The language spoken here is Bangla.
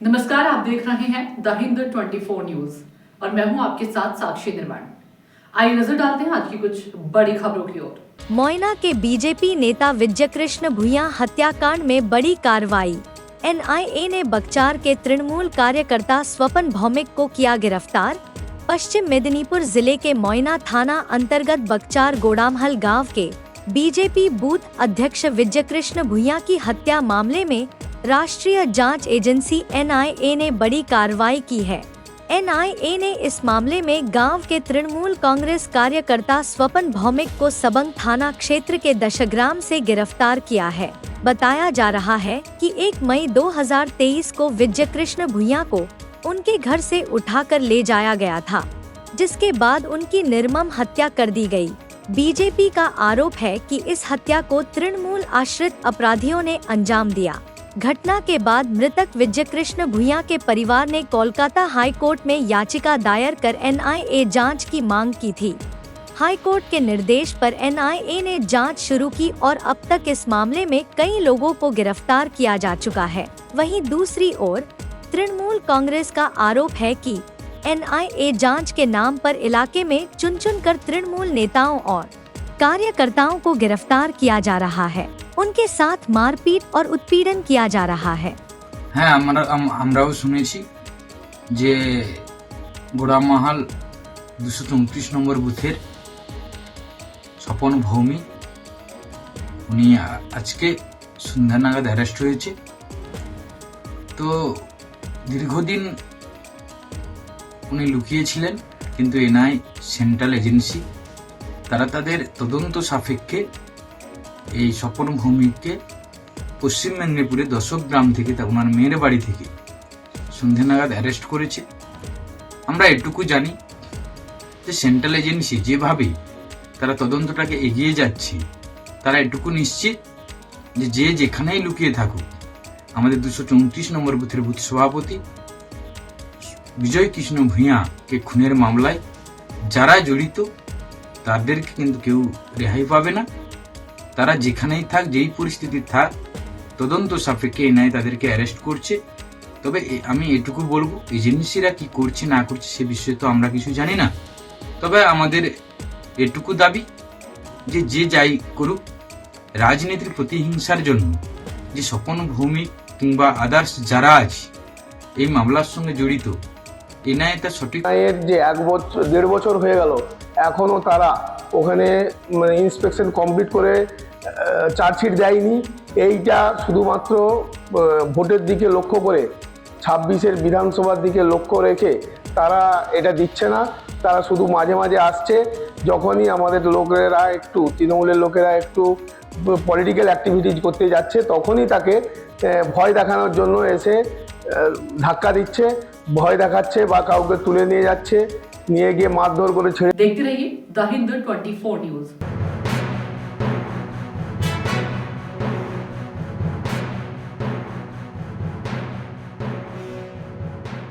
नमस्कार, आप देख रहे हैं द हिंद 24 न्यूज और मैं हूं आपके साथ साक्षी निर्माण। आइए नजर डालते हैं आज की कुछ बड़ी खबरों की ओर। मोयना के बीजेपी नेता विजयकृष्ण भुइयां हत्याकांड में बड़ी कार्रवाई। एनआईए ने बगचार के तृणमूल कार्यकर्ता स्वपन भौमिक को किया गिरफ्तार। पश्चिम मेदिनीपुर जिले के मोयना थाना अंतर्गत बगचार गोडामहल गांव के बीजेपी बूथ अध्यक्ष विजयकृष्ण भुइयां की हत्या मामले में राष्ट्रीय जांच एजेंसी एनआईए ने बड़ी कार्रवाई की है। एनआईए ने इस मामले में गांव के तृणमूल कांग्रेस कार्यकर्ता स्वपन भौमिक को सबंग थाना क्षेत्र के दशग्राम से गिरफ्तार किया है। बताया जा रहा है कि 1 मई 2023 को विजयकृष्ण भुइयां को उनके घर से उठाकर ले जाया गया था, जिसके बाद उनकी निर्मम हत्या कर दी गई। बीजेपी का आरोप है कि इस हत्या को तृणमूल आश्रित अपराधियों ने अंजाम दिया। घटना के बाद मृतक विजयकृष्ण भुइयां के परिवार ने कोलकाता हाई कोर्ट में याचिका दायर कर एनआईए जांच की मांग की थी। हाई कोर्ट के निर्देश पर एनआईए ने जांच शुरू की और अब तक इस मामले में कई लोगों को गिरफ्तार किया जा चुका है। वहीं दूसरी ओर तृणमूल कांग्रेस का आरोप है कि एनआईए जांच के नाम पर इलाके में चुन कर तृणमूल नेताओं और कार्यकर्ताओं को गिरफ्तार किया जा रहा है, उनके साथ मारपीट और उत्पीड़न किया जा रहा है। হ্যাঁ, আমরাও শুনেছি যে গোড়ামহাল 234 নম্বর বুথের স্বপন ভৌমিক উনি আজকে সন্ধ্যা নাগাদ অ্যারেস্ট হয়েছে। তো দীর্ঘদিন উনি লুকিয়েছিলেন, কিন্তু এনআই সেন্ট্রাল এজেন্সি তারা তাদের তদন্ত সাপেক্ষে এই স্বপন ভৌমিককে পশ্চিম মেদিনীপুরে দশগ্রাম থেকে ওনার মেয়ের বাড়ি থেকে সন্ধ্যে নাগাদ অ্যারেস্ট করেছে। আমরা এটুকু জানি যে সেন্ট্রাল এজেন্সি যেভাবে তারা তদন্তটাকে এগিয়ে যাচ্ছে, তারা এটুকু নিশ্চিত যে যেখানেই লুকিয়ে থাকুক, আমাদের 234 নম্বর বুথের বুথ সভাপতি বিজয় কৃষ্ণ ভূঁইয়াকে খুনের মামলায় যারা জড়িত তাদেরকে কিন্তু কেউ রেহাই পাবে না। তারা যেখানেই থাক, যেই পরিস্থিতি থাক, তদন্ত সাপেক্ষে এনআই তাদেরকে অ্যারেস্ট করছে। তবে আমি এটুকু বলবো, এজেন্সিরা কি করছে না করছে সে বিষয়ে তো আমরা কিছু জানি না। তবে আমাদের এটুকু দাবি যে যাই করুক, রাজনীতির প্রতিহিংসার জন্য যে স্বপন ভৌমিক কিংবা আদার্স যারা আছে এই মামলার সঙ্গে জড়িত, এনআই তার সঠিক এর যে 1-1.5 বছর হয়ে গেল, এখনো তারা ওখানে ইন্সপেকশন কমপ্লিট করে চার্জশিট দেয়নি। এইটা শুধুমাত্র ভোটের দিকে লক্ষ্য করে, 26-এর বিধানসভার দিকে লক্ষ্য রেখে তারা এটা দিচ্ছে না। তারা শুধু মাঝে মাঝে আসছে, যখনই আমাদের লোকেরা একটু তৃণমূলের লোকেরা একটু পলিটিক্যাল অ্যাক্টিভিটিজ করতে যাচ্ছে, তখনই তাকে ভয় দেখানোর জন্য এসে ধাক্কা দিচ্ছে, ভয় দেখাচ্ছে বা কাউকে তুলে নিয়ে যাচ্ছে, নিয়ে গিয়ে মারধর করে ছেড়ে। देखते रहिए द हिंद 24 न्यूज।